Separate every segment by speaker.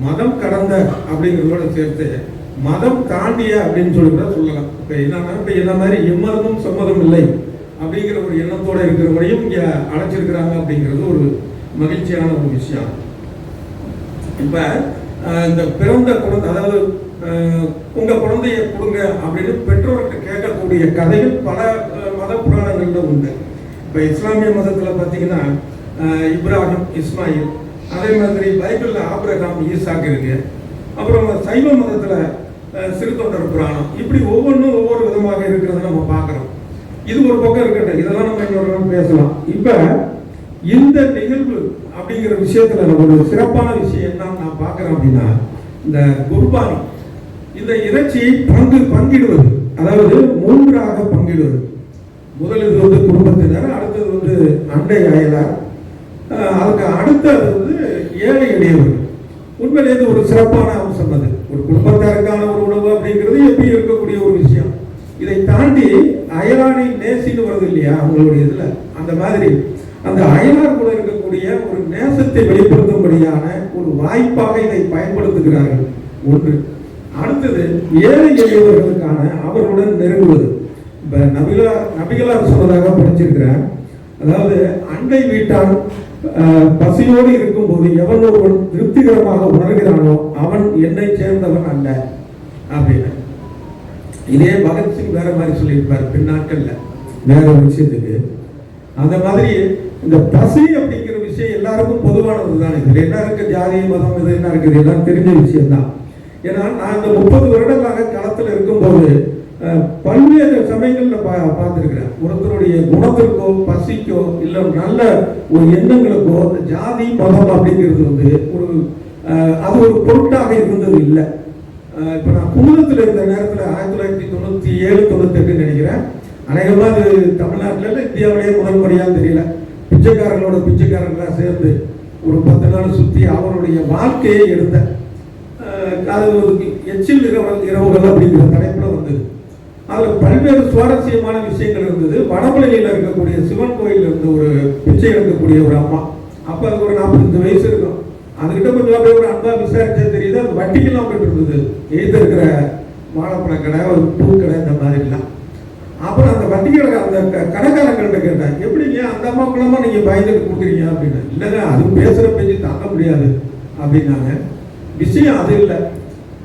Speaker 1: மதம் கடந்த அப்படிங்கிறதோட சேர்த்து மதம் தாண்டிய அப்படின்னு சொல்லி கூட சொல்லலாம். இப்போ என்னன்னா, இப்போ என்ன மாதிரி எம்மதமும் சம்மதம் இல்லை அப்படிங்கிற ஒரு எண்ணத்தோட இருக்கிறவரையும் இங்கே அழைச்சிருக்கிறாங்க அப்படிங்கிறது ஒரு மகிழ்ச்சியான ஒரு விஷயம். இப்போ இந்த பிறந்த குழந்தை, அதாவது உங்கள் குழந்தைய கொடுங்க அப்படின்னு பெற்றோர்கிட்ட கேட்கக்கூடிய கதைகள் பல மத புராணங்களில் உண்டு. இப்போ இஸ்லாமிய மதத்தில் பார்த்தீங்கன்னா இப்ராஹிம், இஸ்மாயில், அதே மாதிரி பைபிளில் ஆபிரகாம், ஈசாக்கு இருக்கு. அப்புறம் சைவ மதத்தில் சிறுத்தொண்டர் புராணம், இப்படி ஒவ்வொன்றும் ஒவ்வொரு விதமாக இருக்கிறத நம்ம பார்க்குறோம். இது ஒரு பக்கம் இருக்கட்டும், இதெல்லாம் நம்ம இன்னொரு பேசலாம். இப்போ இந்த நிகழ்வு அப்படிங்கிற விஷயத்துல ஒரு சிறப்பான விஷயம் என்னன்னு நான் பார்க்குறேன் அப்படின்னா, இந்த குர்பானி, இந்த இறைச்சியை பங்கிடுவது, அதாவது மூன்றாக பங்கிடுவது. முதல் இது வந்து குடும்பத்தினர், அடுத்தது வந்து அண்டை அயலார், அதுக்கு அடுத்தது ஏழை எளியவர்கள். உண்மையிலேயே ஒரு சிறப்பான அம்சம். அது ஒரு குடும்பத்தாருக்கான ஒரு உணவு அப்படிங்கிறது எப்படி இருக்கக்கூடிய ஒரு விஷயம். இதை தாண்டி அயலானை நேசின்னு வருது இல்லையா அவங்களுடைய இதில், அந்த மாதிரி அந்த அயலார் கூட இருக்கக்கூடிய ஒரு நேசத்தை வெளிப்படுத்தும்படியான ஒரு வாய்ப்பாக இதை பயன்படுத்துகிறார்கள். ஒன்று. அடுத்தது ஏழை எளியவர்களுக்கான அவர்களுடன் நெருங்குவது. இப்போ நபிகளார் சொன்னதாக படிச்சிருக்கிறேன். அதாவது அண்டை வீட்டான் பசியோடு இருக்கும்போது எவன் ஒருவன் திருப்திகரமாக உணர்கிறானோ அவன் என்னை சேர்ந்தவன் அல்ல அப்படின்னு. இதே பகத்சிங் வேற மாதிரி சொல்லியிருப்பார் பின்னாட்கள்ல வேற ஒரு விஷயத்துக்கு. அந்த மாதிரி இந்த பசி அப்படிங்கிற விஷயம் எல்லாருக்கும் பொதுவானது தான். இதுல என்ன இருக்கு, ஜாதி மதம் இது என்ன இருக்குது, எல்லாம் தெரிஞ்ச விஷயம் தான். ஏன்னா நான் இந்த 30 வருடங்களாக களத்தில் இருக்கும்போது பல்வேறு சமயங்கள்ல பார்த்துருக்கிறேன். ஒருத்தருடைய குணத்திற்கோ பசிக்கோ இல்லை நல்ல ஒரு எண்ணங்களுக்கோ ஜாதி மதம் அப்படிங்கிறது வந்து அது ஒரு பொருட்டாக இருந்தது இல்லை. இப்போ நான் குமுதத்தில் இருந்த நேரத்தில் 1997, 98 நினைக்கிறேன். அநேகமாக அது தமிழ்நாட்டில் இந்தியாவிலேயே முதல் முறையாக தெரியல. பிச்சைக்காரர்களாக சேர்ந்து ஒரு 10 நாள் சுற்றி அவருடைய வாழ்க்கையை எடுத்த அது ஒரு எச்சில் இரவுகள் அப்படிங்கிற தலைப்பில் வந்தது. அதில் பல்வேறு சுவாரஸ்யமான விஷயங்கள் இருந்தது. வடமலையில் இருக்கக்கூடிய சிவன் கோயில் இருந்த ஒரு பிச்சை எடுக்கக்கூடிய ஒரு அம்மா, அப்போ அதுக்கு ஒரு 45 வயசு இருக்கும். அதுக்கிட்ட கொஞ்சம் அப்படியே ஒரு அன்பா விசாரிச்சா தெரியுது, அது வட்டிக்கெல்லாம் போயிட்டு இருந்தது. எழுத இருக்கிற வாழைப்பழ கடை, ஒரு பூ கடை, இந்த மாதிரிலாம். அப்புறம் அந்த வட்டி கடை அந்த கடைக்காரங்கள்ட்ட கேட்டேன், எப்படிங்க அந்த அம்மாக்குள்ளமா நீங்க பயந்துட்டு கொடுக்குறீங்க அப்படின்னு. இல்லைங்க, அது பேசுற பேச்சு தாங்க முடியாது அப்படின்னாங்க. விஷயம் அது இல்லை.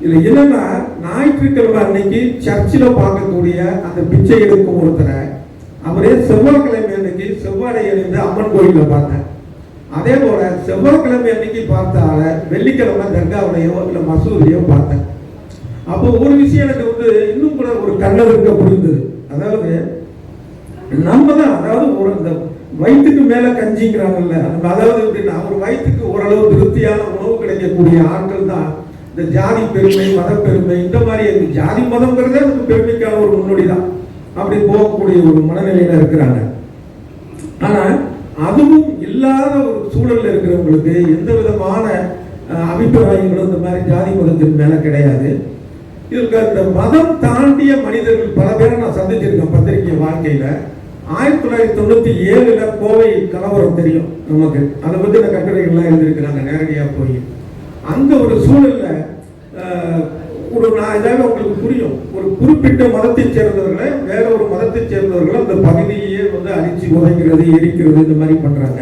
Speaker 1: இதுல என்னன்னா, ஞாயிற்றுக்கிழமை அன்னைக்கு சர்ச்சில் பார்க்கக்கூடிய அந்த பிச்சை எடுக்கும் ஒருத்தரை அவரே செவ்வாய்க்கிழமை அன்னைக்கு செவ்வாடை அணிந்து அம்மன் கோயில பார்த்தேன். அதே போல செவ்வாய்க்கிழமை அன்னைக்கு பார்த்தால வெள்ளிக்கிழமை தர்காவிலையோ இல்லை மசூதிலையோ பார்த்தேன். அப்போ ஒரு விஷயம் எனக்கு வந்து இன்னும் கூட ஒரு கண்ணல் இருக்க புரிந்தது. அதாவது நம்ம தான், அதாவது ஒரு இந்த வயிற்றுக்கு மேல கஞ்சிங்கிறாங்கல்ல, அதாவது எப்படின்னா ஒரு வயிற்றுக்கு ஓரளவு திருப்தியான உணவு கிடைக்கக்கூடிய ஆட்கள் தான் இந்த ஜாதி பெருமை, மத பெருமை, இந்த மாதிரி ஜாதி மதம்ங்கிறதே அதுக்கு பெருமைக்கான ஒரு முன்னோடி தான். அப்படி போகக்கூடிய ஒரு மனநிலையில இருக்கிறாங்க. ஆனா அதுவும் இல்லாத ஒரு சூழல்ல இருக்கிறவங்களுக்கு எந்த விதமான அபிப்பிராயங்களும் இந்த மாதிரி ஜாதி மதத்தின் மேல கிடையாது. இதுக்கு இந்த மதம் தாண்டிய மனிதர்கள் பல பேரை நான் சந்திச்சிருக்கேன் பத்திரிகை வாழ்க்கையில. 1997 கோவை கலவரம் தெரியும் நமக்கு. அதை பத்தி இந்த கட்டுரைகள்லாம் எழுதியிருக்கிறாங்க நேரடியா போய். அந்த ஒரு சூழல்ல ஒரு நான் ஏதாவது உங்களுக்கு புரியும், ஒரு குறிப்பிட்ட மதத்தை சேர்ந்தவர்களை வேற ஒரு மதத்தை சேர்ந்தவர்களை அந்த பகுதியே வந்து அழிச்சு உதைக்கிறது, எரிக்கிறது, இந்த மாதிரி பண்றாங்க.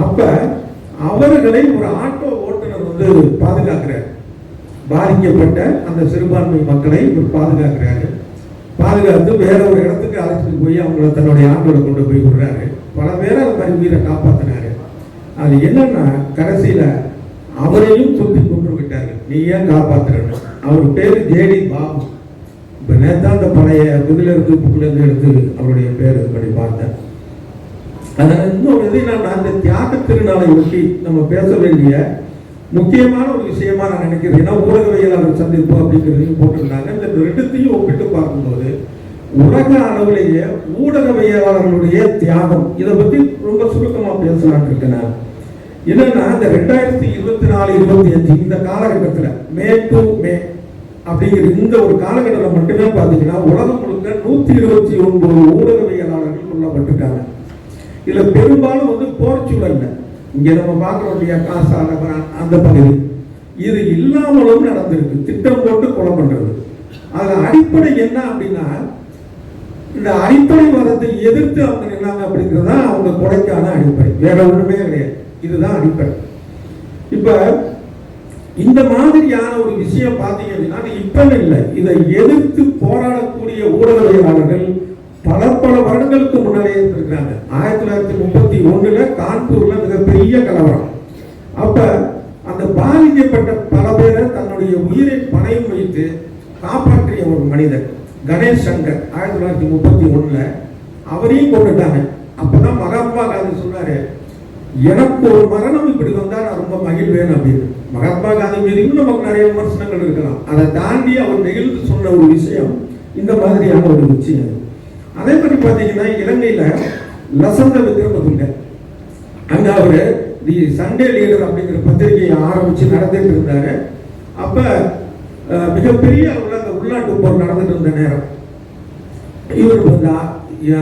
Speaker 1: அப்ப அவர்களை ஒரு ஆட்டோ ஓட்டுநர் வந்து பாதுகாக்கிறார். பாதிக்கப்பட்ட அந்த சிறுபான்மை மக்களை பாதுகாக்கிறாரு. பாதுகாத்து வேற ஒரு இடத்துக்கு அழைச்சிட்டு போய் அவங்கள தன்னுடைய ஆட்டோட கொண்டு போய் விடுறாரு. பல பேரை அந்த மாதிரி உயிரை காப்பாத்தினாரு. அது என்னன்னா, கடைசியில அவரையும் சுத்தி கொண்டு விட்டார்கள். நீ ஏன் காப்பாத்துறன்னு. அவர் பேரு ஜேடி பாபு. இப்ப நேத்தான் அந்த பழைய புதுல இருந்து புக்குல இருந்து எடுத்து அவருடைய பேர் படி பார்த்தேன். அதனால இன்னொரு இதை நான் அந்த தியாக திருநாளை ஒட்டி நம்ம பேச வேண்டிய முக்கியமான ஒரு விஷயமா நான் நினைக்கிறேன். ஏன்னா ஊடகவியலாளர் சந்திப்பு அப்படிங்கிறதையும் போட்டிருந்தாங்க. இந்த ரெண்டுத்தையும் ஒப்பிட்டு பார்க்கும்போது உலக அளவிலேயே ஊடகவியலாளர்களுடைய தியாகம், இதை பத்தி ரொம்ப சுருக்கமா பேசலான் இருக்கேன். என்னன்னா, இந்த 2024, 25 இந்த காலகட்டத்தில் மே டு மே அப்படிங்கிற இந்த ஒரு காலகட்டத்தில் மட்டுமே பார்த்தீங்கன்னா உலகம் முழுக்க 129 ஊடகவியலாளர்கள் கொல்லப்பட்டிருக்காங்க. இதுல பெரும்பாலும் வந்து போர் சூழல்ல, இங்க நம்ம பார்க்கிறோம் இல்லையா, காசா, அந்த பகுதி, இது இல்லாமலும் நடந்திருக்கு. திட்டம் போட்டு கொலை பண்றது. அது அடிப்படை என்ன அப்படின்னா, இந்த அடிப்படைவாதத்தை எதிர்த்து அவங்க நின்னாங்க அப்படிங்கிறதா அவங்க கொலைக்கான அடிப்படை. வேற ஒண்ணுமே கிடையாது. இதுதான் அடிப்படை. இப்ப இந்த மாதிரியான ஒரு விஷயம் பார்த்தீங்க அப்படின்னா, இப்ப இல்லை, இதை எதிர்த்து போராடக்கூடிய ஊடகவியலாளர்கள் பல வருடங்களுக்கு முன்னாலே இருந்திருக்கிறாங்க. 1931 கான்பூர்ல மிகப்பெரிய கலவரம். அப்ப அந்த பாதிக்கப்பட்ட பல பேரை தன்னுடைய உயிரை பணயம் வைத்து காப்பாற்றிய ஒரு மனிதர் கணேஷ் சங்கர் 1931 அவரையும் கொண்டுட்டாங்க. அப்பதான் மகாத்மா காந்தி சொன்னாரு, எனக்கு ஒரு மரணம் இப்படி வந்தா நான் ரொம்ப மகிழ்வேன் அப்படின்னு. மகாத்மா காந்தி மீது நமக்கு நிறைய விமர்சனங்கள் இருக்கலாம். அதை தாண்டி அவர் நெகிழ்ந்து சொன்ன ஒரு விஷயம் இந்த மாதிரியான ஒரு விஷயம். அதே மாதிரி பார்த்தீங்கன்னா, இலங்கையில லசந்த விக்ரமதுங்க அங்க அவரு தி சண்டே லீடர் அப்படிங்கிற பத்திரிகையை ஆரம்பிச்சு நடத்திட்டு இருந்தாரு. அப்ப மிகப்பெரிய அளவில் உள்நாட்டு போர் நடந்துட்டு இருந்த நேரம் இவர்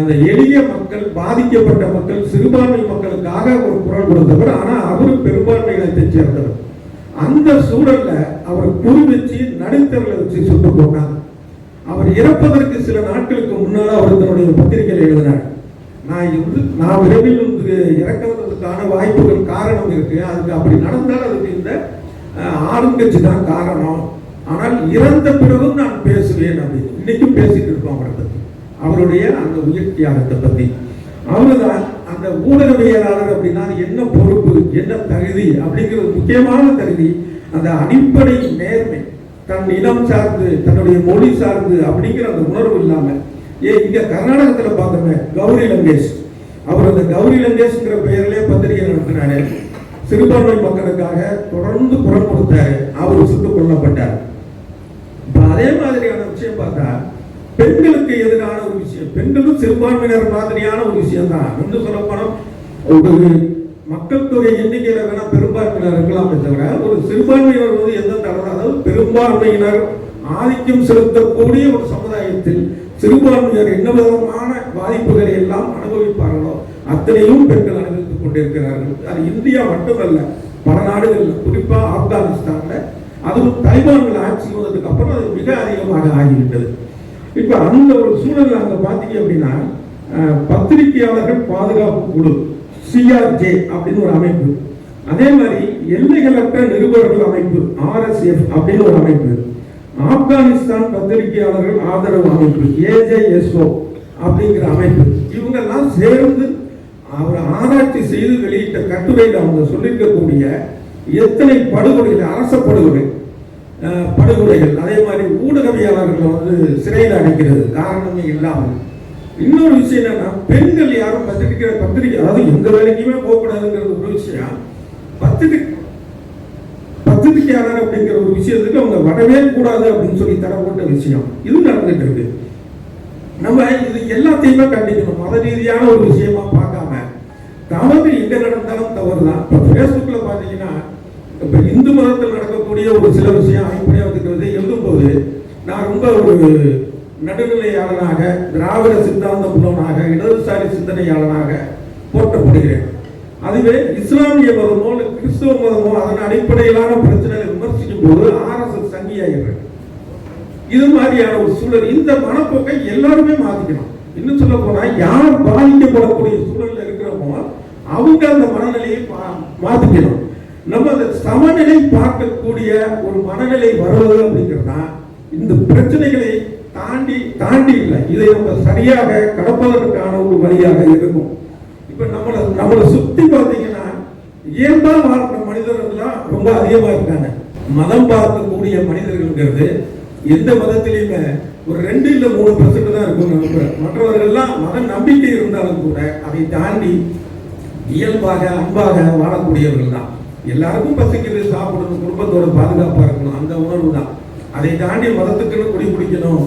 Speaker 1: அந்த எளிய மக்கள், பாதிக்கப்பட்ட மக்கள், சிறுபான்மை மக்களுக்காக ஒரு குரல் கொடுத்தவர். ஆனா அவரு பெரும்பான்மை இனத்தை சேர்ந்தவர். அந்த சூழல்ல அவர் குறி வச்சு நடுத்தரில் வச்சு சுட்டு போனாங்க. அவர் இறப்பதற்கு சில நாட்களுக்கு முன்னால அவர் தன்னுடைய பத்திரிகையில் எழுதினார், நான் விரைவில் இறக்குவதற்கான வாய்ப்புகள் காரணம் இருக்கு, அதுக்கு அப்படி நடந்தால் அதுக்கு இந்த ஆளுங்கட்சி தான் காரணம், ஆனால் இறந்த பிறகும் நான் பேசுவேன் அப்படின்னு. இன்னைக்கும் பேசிட்டு இருக்கோம் அவரை பத்தி, அவருடைய அந்த உயிர் தியாகத்தை பத்தி. அவருதான் அந்த ஊடகவியலாளர் அப்படின்னா என்ன பொறுப்பு, என்ன தகுதி அப்படிங்கிறது முக்கியமான தகுதி. அந்த அடிப்படை நேர்மை, தன் இனம் சார்ந்து, தன்னுடைய மொழி சார்ந்து அப்படிங்கிற அந்த உணர்வு இல்லாம. இங்க கர்நாடகத்துல பார்த்தோமே கௌரி லங்கேஷ், அவர் அந்த கௌரி லங்கேஷ்ங்கிற பெயரிலே பத்திரிகை நடத்தினாரு. சிறுபான்மை மக்களுக்காக தொடர்ந்து குரல் கொடுத்தாரு. அவர் சுட்டுக் கொல்லப்பட்டார். அதே மாதிரியான விஷயம் பார்த்தா பெண்களுக்கு எதிரான ஒரு விஷயம், பெண்களும் சிறுபான்மையினர் மாதிரியான ஒரு விஷயம் தான். வந்து சொல்லப்போனோம், ஒரு மக்கள் தொகை எண்ணிக்கையில வேணா பெரும்பான்மையினர் இருக்கலாமே தவிர ஒரு சிறுபான்மையினர் வந்து எந்த தடவை, அதாவது பெரும்பான்மையினர் ஆதிக்கம் செலுத்தக்கூடிய ஒரு சமுதாயத்தில் சிறுபான்மையினர் என்ன விதமான பாதிப்புகளை எல்லாம் அனுபவிப்பார்களோ அத்தனையும் பெண்கள் அனுபவித்துக் கொண்டிருக்கிறார்கள். அது இந்தியா மட்டுமல்ல, பல நாடுகள், குறிப்பா ஆப்கானிஸ்தான்ல, அதுவும் தாய்வான்கள் ஆட்சி வந்ததுக்கு அப்புறம் அது மிக அதிகமாக ஆகிவிட்டது. இப்ப அந்த ஒரு சூழல் அங்க பாத்தீங்க அப்படின்னா, பத்திரிகையாளர்கள் பாதுகாப்பு குழு சிஆர்ஜே அப்படின்னு ஒரு அமைப்பு, அதே மாதிரி எல்லைகளற்ற நிருபர்கள் அமைப்பு RSF அப்படின்னு ஒரு அமைப்பு, ஆப்கானிஸ்தான் பத்திரிகையாளர்கள் ஆதரவு அமைப்பு AJSO அப்படிங்கிற அமைப்பு, இவங்க எல்லாம் சேர்ந்து அவர் ஆராய்ச்சி செய்து வெளியிட்ட கட்டுரையில் அவங்க சொல்லியிருக்கக்கூடிய எத்தனை படுகொலைகள், அரச படுகொலைகள், அதே மாதிரி ஊடகவியலாளர்கள் வந்து சிறையில் அடைக்கிறது காரணமே இல்லாமல். இன்னொரு விஷயம் என்னன்னா, பெண்கள் யாரும் பத்திரிகை அதாவது எந்த வேலைக்குமே போகக்கூடாதுங்கிறது ஒரு விஷயம். பத்திரிகையாளர் அப்படிங்கிற ஒரு விஷயத்துக்கு அவங்க வரவே கூடாது அப்படின்னு சொல்லி தரப்பட்ட விஷயம் இது நடந்துட்டு இருக்கு. நம்ம இது எல்லாத்தையுமே கண்டிக்கணும். மத ரீதியான ஒரு விஷயமா பார்க்காம, தவறு எங்க நடந்தாலும் தவறு தான். இப்போ ஃபேஸ்புக்ல பார்த்தீங்கன்னா, இப்போ இந்து மதத்தில் நடக்கக்கூடிய ஒரு சில விஷயம் அடிப்படையாக எழுதும்போது நான் ரொம்ப ஒரு நடுநிலையாளனாக, திராவிட சித்தாந்த புலவனாக, இடதுசாரி சிந்தனையாளனாக போற்றப்படுகிறேன். அதுவே இஸ்லாமிய மதமோ இல்லை கிறிஸ்துவ மதமோ அதன் அடிப்படையிலான பிரச்சனைகளை விமர்சிக்கும் போது RSS சங்கியாகிறேன். இது மாதிரியான ஒரு சூழல், இந்த மனப்போக்கை எல்லாருமே மாத்திக்கணும். இன்னும் சொல்ல போனா, யார் பாதிக்கப்படக்கூடிய சூழல்ல இருக்கிறோமோ அவங்க அந்த மனநிலையை மாத்திக்கணும். நம்ம அந்த சமநிலை பார்க்கக்கூடிய ஒரு மனநிலை வருவது அப்படிங்கிறதா இந்த பிரச்சனைகளை தாண்டி இல்லை, இதை நம்ம சரியாக கடப்பதற்கான ஒரு வழியாக இருக்கும். இப்ப நம்மளை சுத்தி பார்த்தீங்கன்னா இயல்பா வாழ்ற மனிதர்கள்லாம் ரொம்ப அதிகமா இருக்காங்க. மதம் பார்க்கக்கூடிய மனிதர்கள்ங்கிறது எந்த மதத்திலையுமே ஒரு 2 இல்ல 3% தான் இருக்கும் நினைக்கிறேன். மற்றவர்கள்லாம் மத நம்பிக்கை இருந்தாலும் கூட அதை தாண்டி இயல்பாக அன்பாக வாழக்கூடியவர்கள் தான். எல்லாருக்கும் பசிக்கிறது, சாப்பிடணும், குடும்பத்தோட பாதுகாப்பா இருக்கணும், அந்த உணர்வு தான். அதை தாண்டி மதத்துக்குன்னு குடி பிடிக்கணும்,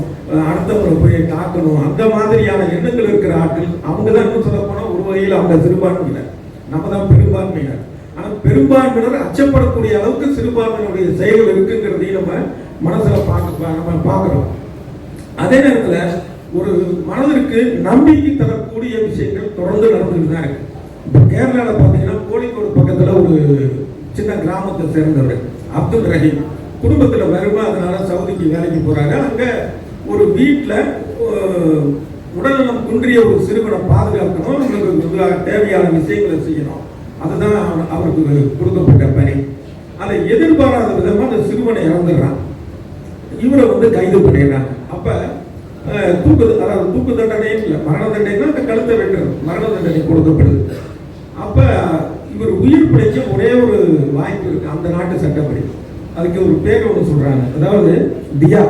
Speaker 1: அடுத்தவங்களை போய் காக்கணும், அந்த மாதிரியான எண்ணங்கள் இருக்கிற ஆட்கள் அவங்க தான். இன்னும் சொல்ல போனா ஒரு வகையில் அவங்க சிறுபான்மையினர், நம்ம தான் பெரும்பான்மையினர். ஆனால் பெரும்பான்மையினர் அச்சப்படக்கூடிய அளவுக்கு சிறுபான்மையினுடைய செயல்கள் இருக்குங்கிறதையும் நம்ம மனசுல நம்ம பார்க்கிறோம். அதே நேரத்தில் ஒரு மனதிற்கு நம்பிக்கை தரக்கூடிய விஷயங்கள் தொடர்ந்து நடந்துட்டு தான் இருக்கு. இப்போ கேரளாவில் பார்த்தீங்கன்னா, கோழிக்கோடு பக்கத்தில் ஒரு சின்ன கிராமத்தை சேர்ந்தவர் அப்துல் ரஹீம். குடும்பத்தில் வருமா, அதனால சவுதிக்கு வேலைக்கு போறாரு. அங்க ஒரு வீட்டில் உடல்நலம் குன்றிய ஒரு சிறுவனை பாதுகாக்கணும், நம்மளுக்கு தேவையான விஷயங்களை செய்யணும். அதுதான் அவருக்கு கொடுக்கப்பட்ட பணி. அதை எதிர்பாராத விதமா அந்த சிறுவனை இறந்துடுறான். இவரை கைது பண்ணிடுறாங்க. அப்ப தூக்கு தண்டனை இல்லை, மரண தண்டனை, அந்த கழுத்தை வெட்டுறது, மரண தண்டனை கொடுக்கப்படுது. அப்ப இவர் உயிர் பிழைக்க ஒரே ஒரு வாய்ப்பு இருக்கு அந்த நாட்டு சட்டப்படி. அதுக்கு ஒரு பேர் ஒன்று சொல்றாங்க, அதாவது தியா.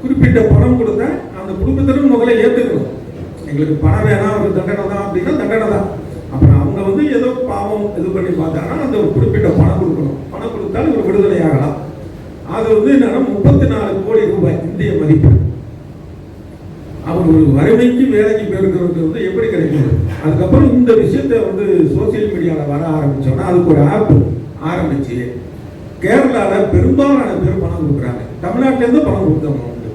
Speaker 1: குறிப்பிட்ட பணம் கொடுத்தா அந்த குடும்பத்தினர் முதல்ல ஏற்றுக்கணும், எங்களுக்கு பணம் வேணாம், ஒரு தண்டனை தான் அப்படின்னா தண்டனை தான். அப்புறம் அவங்க ஏதோ பாவம் இது பண்ணி பார்த்தாங்கன்னா அந்த ஒரு குறிப்பிட்ட பணம் கொடுக்கணும். பணம் கொடுத்தாலும் இவர் விடுதலை ஆகலாம். அது என்னன்னா 34 கோடி ரூபாய் இந்திய மதிப்பு. அவர் ஒரு வறுமைக்கு வேலைக்கு போயிருக்கிறது எப்படி கிடைக்கிறது? அதுக்கப்புறம் இந்த விஷயத்த சோசியல் மீடியாவில் வர ஆரம்பிச்சோன்னா அதுக்கு ஒரு ஆப் ஆரம்பிச்சு கேரளாவில் பெரும்பாலான பேர் பணம் கொடுக்குறாங்க. தமிழ்நாட்டிலேருந்து பணம் கொடுத்தவங்க உண்டு.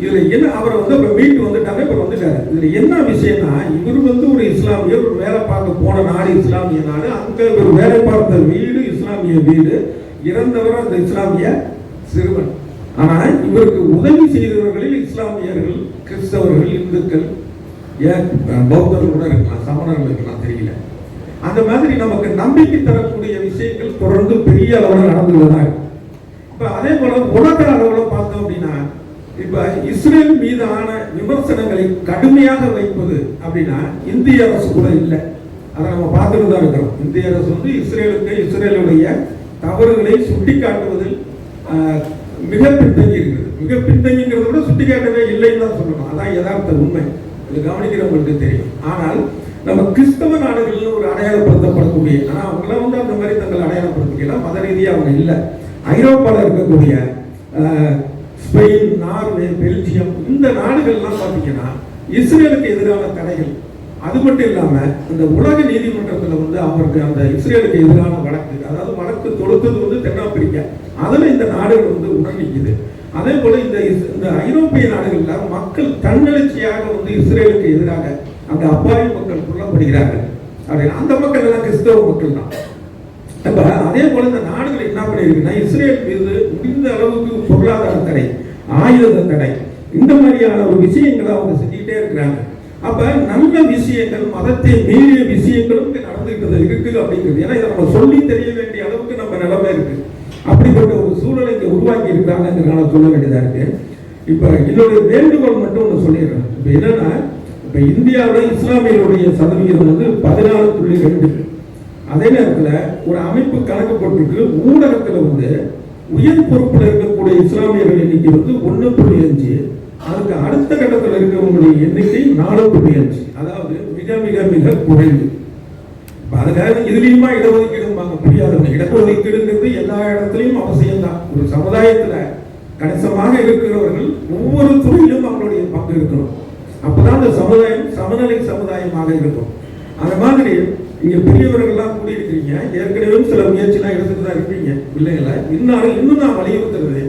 Speaker 1: இதுல என்ன, அவரை அப்புறம் வீட்டு வந்துட்டாங்க, இப்போ வந்துட்டாரு. இதுல என்ன விஷயம்னா, இவர் ஒரு இஸ்லாமியர், ஒரு வேலை பார்க்க போன நாடு இஸ்லாமிய நாடு. அங்க ஒரு வேலை பார்த்த வீடு இஸ்லாமிய வீடு, இறந்தவர் அந்த இஸ்லாமிய சிறுவன். ஆனா இவருக்கு உதவி செய்தவர்களில் இஸ்லாமியர்கள், கிறிஸ்தவர்கள், இந்துக்கள், ஏன் பௌத்தர்கள் கூட இருக்கலாம், சமணர்கள் இருக்கலாம், தெரியல. அந்த மாதிரி நமக்கு நம்பிக்கை தரக்கூடிய விஷயங்கள் தொடர்ந்து பெரிய அளவில் நடந்துள்ளதாக. இப்ப அதே போல உலக அளவில் பார்த்தோம் அப்படின்னா, இப்ப இஸ்ரேல் மீதான விமர்சனங்களை கடுமையாக வைப்பது அப்படின்னா இந்திய அரசு கூட இல்லை. அதை நம்ம பார்த்துட்டு தான் இருக்கிறோம். இந்திய அரசு இஸ்ரேலுக்கு, இஸ்ரேலுடைய தவறுகளை சுட்டி காட்டுவதில் மிக பின்தங்கி இருக்கிறது. மிக பின்தங்கிங்கிறத விட சுட்டி காட்டவே இல்லைன்னு தான் சொல்லணும். அதான் யதார்த்த உண்மை. இது கவனிக்கிறவங்களுக்கு தெரியும். ஆனால் நம்ம கிறிஸ்தவ நாடுகள்னு ஒரு அடையாளப்படுத்தப்படக்கூடிய, ஆனால் அவங்களாம் அந்த மாதிரி தங்களை அடையாளப்படுத்திக்கலாம், மத ரீதியாக அவங்க இல்லை. ஐரோப்பாவில் இருக்கக்கூடிய ஸ்பெயின், நார்வே, பெல்ஜியம், இந்த நாடுகள்லாம் பார்த்தீங்கன்னா இஸ்ரேலுக்கு எதிரான தடைகள். அது மட்டும் இல்லாம இந்த உலக நீதிமன்றத்தில் அவருக்கு அந்த இஸ்ரேலுக்கு எதிரான வழக்கு, அதாவது வழக்கு தொடுத்தது தென்னாப்பிரிக்கா, அதுல இந்த நாடுகள் உடன் நிற்குது. அதே போல இந்த ஐரோப்பிய நாடுகள்ல மக்கள் தன்னெழுச்சியாக இஸ்ரேலுக்கு எதிராக அந்த அப்பாவி மக்கள் கொல்லப்படுகிறார்கள். அந்த மக்கள் எல்லாம் கிறிஸ்தவ மக்கள் தான். அப்ப அதே போல இந்த நாடுகள் என்ன பண்ணிருக்குன்னா, இஸ்ரேல் மீது முடிந்த அளவுக்கு பொருளாதார தடை, ஆயுத தடை, இந்த மாதிரியான ஒரு விஷயங்களை அவங்க செஞ்சுக்கிட்டே இருக்கிறாங்க. அப்ப நல்ல விஷயங்கள், மதத்தை மீறிய விஷயங்களும் நடந்துகிட்டு இருக்கு அப்படிங்கிறது. ஏன்னா இதை நம்ம சொல்லி தெரிய வேண்டிய அளவுக்கு நம்ம நிலைமை இருக்கு. அப்படிப்பட்ட ஒரு சூழலை இங்க உருவாக்கி இருக்காங்கிறதுனால சொல்ல வேண்டியதா இருக்கு. இப்ப இதோடைய வேண்டுகோள் மட்டும் ஒன்று சொல்லிடுறேன். இப்ப என்னன்னா, இப்ப இந்தியாவில் இஸ்லாமியர்களுடைய சதவீதம் 14.2. அதே நேரத்தில் ஒரு அமைப்பு கணக்கு போட்டிருக்கு, ஊடகத்தில் உயர் பொறுப்பில் இருக்கக்கூடிய இஸ்லாமியர்கள் எண்ணிக்கை 1.5. அதுக்கு அடுத்த கட்டத்தில் இருக்கிறவங்களுடைய எண்ணிக்கை 4.5. அதாவது மிக மிக மிக குறைவு. அதுக்காக இதுலயுமா இடஒதுக்கீடும்பாங்க, புரியாதவங்க. இடஒதுக்கீடுங்கிறது எல்லா இடத்துலையும் அவசியம்தான். ஒரு சமுதாயத்துல கணிசமாக இருக்கிறவர்கள் ஒவ்வொரு துறையிலும் அவங்களுடைய பங்கு இருக்கணும். அப்பதான் அந்த சமுதாயம் சமநிலை சமுதாயமாக இருக்கும். அந்த மாதிரி இங்க பெரியவர்கள்லாம் கூடியிருக்கிறீங்க, ஏற்கனவே சில முயற்சிலாம் எடுத்துட்டு தான் இருக்கீங்க பிள்ளைகளை. இன்னும் நான் வலியுறுத்துறது,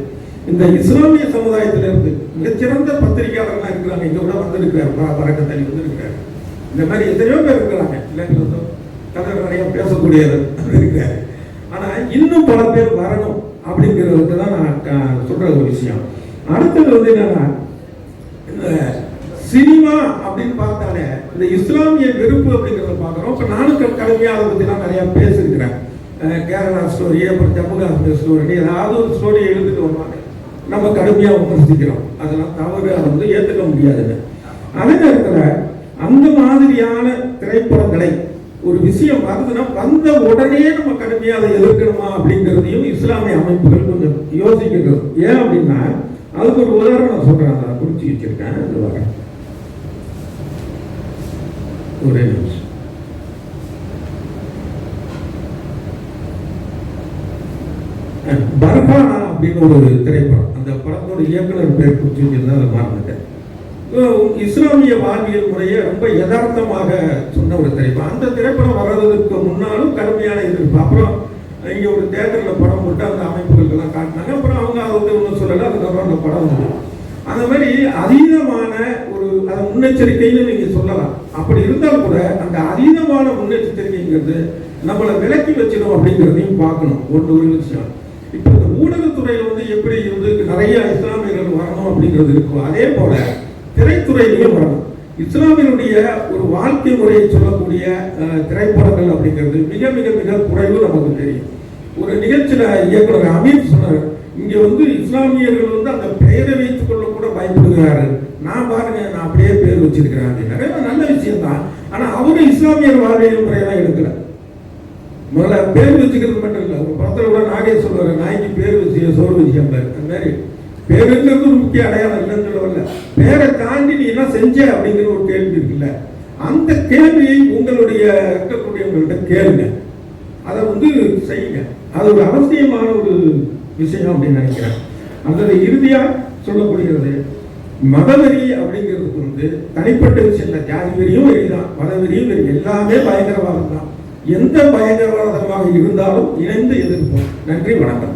Speaker 1: இந்த இஸ்லாமிய சமுதாயத்திலிருந்து மிகச்சிறந்த பத்திரிகையாளர்கள்லாம் இருக்கிறாங்க. இங்க கூட வந்திருக்கிறார், வரக்கத்தலி வந்திருக்கிறார். இந்த மாதிரி எத்தனையோ பேர் இருக்கிறாங்க, இல்லைங்களா? கதை நிறைய பேசக்கூடியவர் இருக்கிறாரு. ஆனா இன்னும் பல பேர் வரணும் அப்படிங்கிறதுக்கு தான் நான் சொல்ற ஒரு விஷயம். அடுத்தது என்னன்னா, இந்த சினிமா அப்படின்னு பார்த்தாலே இந்த இஸ்லாமிய வெறுப்பு அப்படிங்கிறத பார்க்குறோம். இப்போ நானும் கடுமையாக அதை பற்றிலாம் நிறையா பேசியிருக்கிறேன். கேரளா ஸ்டோரி, அப்புறம் ஜம்மு காஷ்மீர் ஸ்டோரி, ஏதாவது ஒரு ஸ்டோரி எழுதிட்டு வருவாங்க, நம்ம கடுமையாக விமர்சிக்கிறோம். அதெல்லாம் தவறு, அதை ஏற்றுக்க முடியாதுன்னு. அதே நேரத்தில் அந்த மாதிரியான திரைப்படங்களை ஒரு விஷயம் வருதுன்னா வந்த உடனே நம்ம கடுமையாக அதை எதிர்க்கணுமா அப்படிங்கிறதையும் இஸ்லாமிய அமைப்புகள் கொஞ்சம் யோசிக்கிறது. ஏன் அப்படின்னா, அதுக்கு ஒரு உதாரணம் சொல்றேன், நான் குறிச்சு வச்சிருக்கேன். அது வரேன் ஒரே நிமிஷம். பர்ஹானா அப்படின்னு ஒரு திரைப்படம், அந்த படத்தோட இயக்குனர் பேர் குறிச்சு வச்சிருந்தா அதை மறந்துட்டேன். இஸ்லாமிய வாழ்வியல் முறையை ரொம்ப யதார்த்தமாக சொன்ன ஒரு திரைப்படம். அந்த திரைப்படம் வர்றதுக்கு முன்னாலும் கடுமையான எதிர்ப்பு. அப்புறம் இங்கே ஒரு தேட்டரில் படம் போட்டு அந்த அமைப்புகளுக்கெல்லாம் காட்டினாங்க. அப்புறம் அவங்க அதை ஒன்றும் சொல்லலை. அதுக்கப்புறம் அந்த படம் வந்து அந்த மாதிரி அதீதமான ஒரு அதை முன்னெச்சரிக்கைன்னு நீங்கள் சொல்லலாம். அப்படி இருந்தாலும் கூட அந்த அதீதமான முன்னெச்சரிக்கைங்கிறது நம்மளை விலக்கி வச்சிடும் அப்படிங்கிறதையும் பார்க்கணும். ஒரு விஷயம் இப்போ இந்த ஊடகத்துறையில் வந்து எப்படி வந்து நிறைய இஸ்லாமியர்கள் வரணும் அப்படிங்கிறது இருக்கும், அதே போல திரைத்துறையிலையும் வரணும். இஸ்லாமியனுடைய ஒரு வாழ்க்கை முறையை சொல்லக்கூடிய திரைப்படங்கள் அப்படிங்கிறது மிக மிக மிக குறைவு நமக்கு தெரியும். ஒரு நிகழ்ச்சியில இயக்குனர் அமீர் சொன்னார், இங்க வந்து இஸ்லாமியர்கள் வந்து அந்த பெயரை வைத்துக் கொள்ள கூட பயப்படுகிறாரு. நான் பாருங்க, நான் அப்படியே பேர் வச்சிருக்கிறேன் அப்படின்னா நல்ல விஷயம் தான். ஆனா அவரும் இஸ்லாமியர் வாழ்க்கை முறையெல்லாம் எடுக்கல. முதல்ல பேர் வச்சுக்கிறது மட்டும் இல்லை, ஒரு படத்துல கூட நாகே சொல்லுவாரு, நாய்க்கு பேர் வச்சு சோறு வச்சுக்காம அந்த மாதிரி பேருங்கிறது ஒரு முக்கிய அடையாளம் இல்லைன்னு சொல்லவில்லை. பேரை தாண்டி நீ என்ன செஞ்ச அப்படிங்கிற ஒரு கேள்வி இருக்குல்ல, அந்த கேள்வியை உங்களுடைய இருக்கக்கூடியவங்கள்ட்ட கேளுங்க, அதை வந்து செய்யுங்க. அது ஒரு அவசியமான ஒரு விஷயம் அப்படின்னு நினைக்கிறேன். அந்த இறுதியா சொல்லப்படுகிறது, மதவெறி அப்படிங்கிறதுக்கு வந்து தனிப்பட்ட விஷயம் இல்லை. ஜாதி வெறியும் வெறிதான், மதவெறியும் வெறி, எல்லாமே பயங்கரவாதம் தான். எந்த பயங்கரவாதமாக இருந்தாலும் இணைந்து எதிர்ப்போம். நன்றி, வணக்கம்.